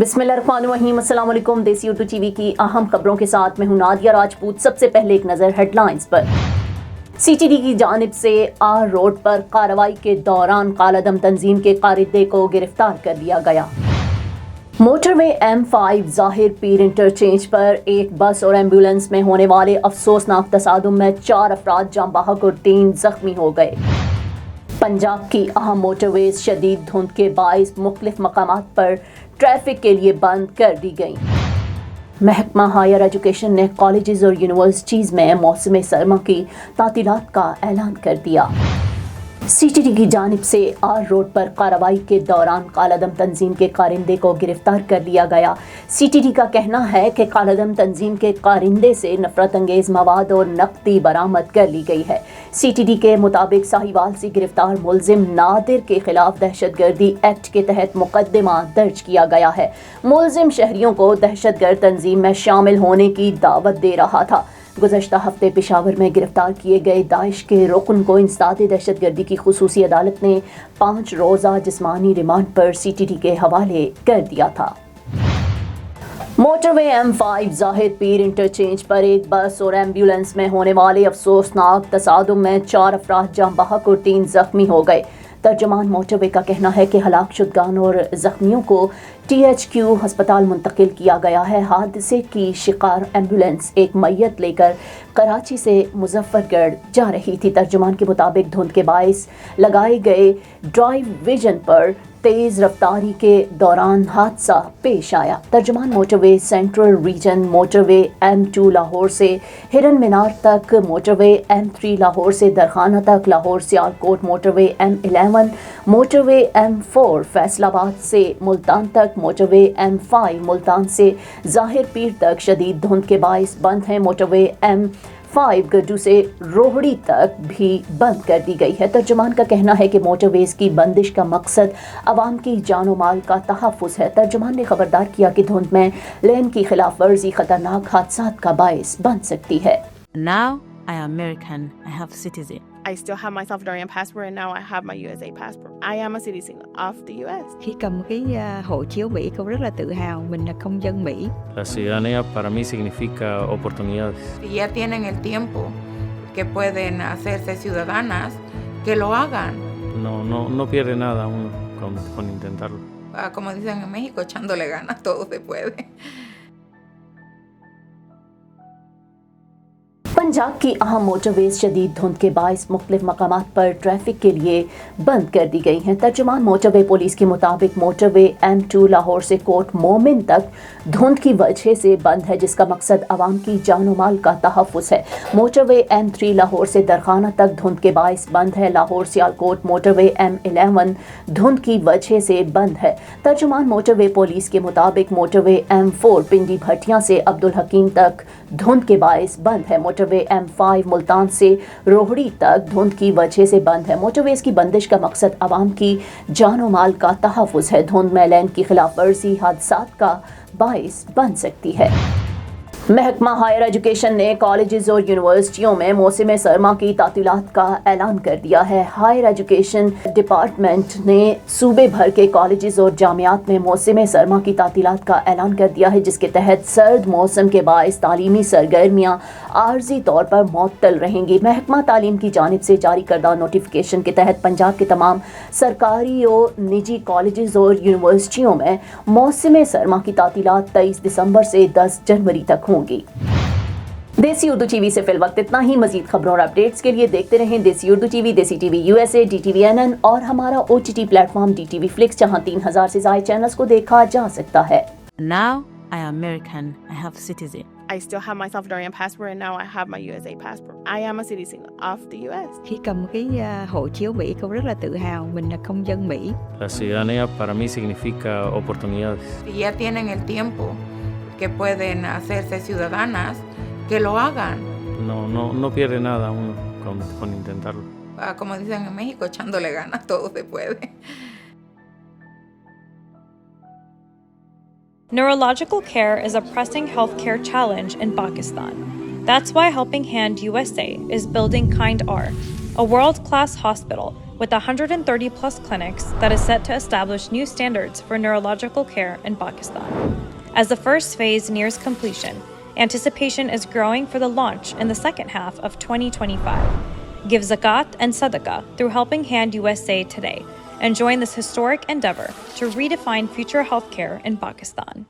बिस्मिल्लाहिर्रहमानिर्रहीम, अस्सलाम वालेकुम। देसी उर्दू टीवी की अहम खबरों के साथ मैं हूं नादिया राजपूत। सबसे पहले एक नज़र हेडलाइंस पर। सीटीडी की जानिब से आर रोड पर कार्रवाई के दौरान कालादम तंजीम के कारिंदे को गिरफ्तार कर लिया गया। मोटरवे M5 ज़ाहिर पीर इंटरचेंज पर एक बस और एम्बुलेंस में होने वाले अफसोसनाक तसादुम में 4 अफराद जाँ बहक और 3 जख्मी हो गए। पंजाब की अहम मोटरवेज शदीद धुंध के बाइस मुख्तलिफ मकामात पर ट्रैफिक के लिए बंद कर दी गई। महकमा हायर एजुकेशन ने कॉलेजेस और यूनिवर्सिटीज़ में मौसम सरमा की तातीलात का ऐलान कर दिया। सीटीडी की जानिब से आर रोड पर कार्रवाई के दौरान कालादम तंजीम के कारिंदे को गिरफ्तार कर लिया गया। सीटीडी का कहना है कि कालादम तंजीम के कारिंदे से नफरत अंगेज़ मवाद और नकदी बरामद कर ली गई है। सीटीडी के मुताबिक साहिवाल से गिरफ्तार मुलजिम नादिर के खिलाफ दहशतगर्दी एक्ट के तहत मुकदमा दर्ज किया गया है। मुलजिम शहरियों को दहशतगर्द तंजीम में शामिल होने की दावत दे रहा था। गुज़श्ता हफ्ते पेशावर में गिरफ्तार किए गए दाइश के रुकन को इंसदाद दहशतगर्दी की खुसूसी अदालत ने 5 रोज़ा जिस्मानी रिमांड पर सीटीडी के हवाले कर दिया था। मोटरवे M5 ज़ाहिर पीर इंटरचेंज पर एक बस और एम्बुलेंस में होने वाले अफसोसनाक तसादुम में 4 अफराद जाँ बहक और 3 जख्मी हो गए। तर्जुमान मोटरवे का कहना है कि हलाक शुदगान और जख्मियों को THQ हस्पताल मुंतकिल किया गया है। हादसे की शिकार एम्बुलेंस एक मैयत लेकर कराची से मुजफ्फरगढ़ जा रही थी। तर्जुमान के मुताबिक धुंध के बाइस लगाए गए ड्राइव विजन पर तेज़ रफ्तारी के दौरान हादसा पेश आया। तर्जुमान motorway central region motorway M2 Lahore से हिरन मीनार तक, मोटरवे M3 लाहौर से दरखाना तक, Lahore Sialkot motorway M11, motorway M4 Faisalabad से मुल्तान तक, मोटरवे M5 मुल्तान से ज़ाहिर पीर तक शदीद धुंध के बाइस बंद हैं। मोटरवे M5 गड्डू से रोहड़ी तक भी बंद कर दी गई है। तर्जुमान का कहना है कि मोटरवेज की बंदिश का मकसद अवाम की जानो माल का तहफ़्फ़ुज़ है। तर्जुमान ने खबरदार किया कि धुंध में लेन की खिलाफ वर्जी खतरनाक हादसात का बाइस बन सकती है। Now I am American. I have citizen. I still have my Salvadorian passport and now I have my USA passport. I am a citizen of the US. Khi cầm cái hộ chiếu Mỹ, cô rất là tự hào mình là công dân Mỹ. La ciudadanía para mí significa oportunidades. Si ya tienen el tiempo que pueden hacerse ciudadanas, que lo hagan. No pierde nada uno con intentarlo. Como dicen en México, echándole ganas, todo se puede. Punjab की अहम motorways शदीद धुंध के बाइस मुख्तलिफ मकामात पर traffic के लिए बंद कर दी गई हैं। तर्जुमान मोटरवे पुलिस के मुताबिक मोटरवे M2 लाहौर से कोट मोमिन तक धुंध की वजह से बंद है, जिसका मकसद अवाम की जानो माल का तहफ़्फ़ुज़ है। मोटरवे M3 लाहौर से दरखाना तक धुंध के बाइस बंद है। लाहौर सियालकोट मोटरवे M11 धुंध की वजह से बंद है। तर्जुमान मोटरवे पुलिस के मुताबिक मोटरवे M4 पिंडी भटियां से अब्दुल हकीम तक धुंध के बाइस बंद है। मोटरवे M5 मुल्तान से रोहड़ी तक धुंध की वजह से बंद है। मोटरवेज की बंदिश का मकसद अवाम की जानो माल का तहफ़्फ़ुज़ है। धुंध में लेन की खिलाफ वर्जी हादसात का बाइस बन सकती है। महकमा हायर एजुकेशन ने कॉलेजेस और यूनिवर्सिटियों में मौसम सरमा की तातीलात का ऐलान कर दिया है। हायर एजुकेशन डिपार्टमेंट ने सूबे भर के कॉलेजेस और जामियात में मौसम सरमा की तातीलात का ऐलान कर दिया है, जिसके तहत सर्द मौसम के बाइस तालीमी सरगर्मियाँ आर्जी तौर पर मुअत्तल रहेंगी। महकमा तालीम की जानिब से जारी करदा नोटिफिकेशन के तहत पंजाब के तमाम सरकारी और निजी कॉलेजेस और यूनिवर्सिटियों में मौसम सरमा की तातीलात 23 दिसंबर से 10 जनवरी तक होंगी। देसी उर्दू टीवी से फिल वक्त इतना ही। मजीद खबरों और अपडेट्स के लिए देखते रहें देसी उर्दू टीवी, देसी टीवी USA, DTVNN और हमारा OTT प्लेटफॉर्म DTV Flix, जहां 3000 से ज्यादा चैनल्स को देखा जा सकता है। Now I am American. I have citizen. I still have my Salvadorian passport and now I have my USA passport. I am a citizen of the US. Khi cầm cái hộ chiếu Mỹ, cô rất là tự hào mình là công dân Mỹ. La ciudadanía para mí significa oportunidades. Si ya tienen el tiempo que pueden hacerse ciudadanas, que lo hagan. No pierde nada uno con intentarlo. Como dicen en México, echándole ganas, todo se puede. Neurological care is a pressing healthcare challenge in Pakistan. That's why Helping Hand USA is building Kind R, a world-class hospital with 130 plus clinics that is set to establish new standards for neurological care in Pakistan. As the first phase nears completion, anticipation is growing for the launch in the second half of 2025. Give zakat and sadaqah through Helping Hand USA today and join this historic endeavor to redefine future healthcare in Pakistan.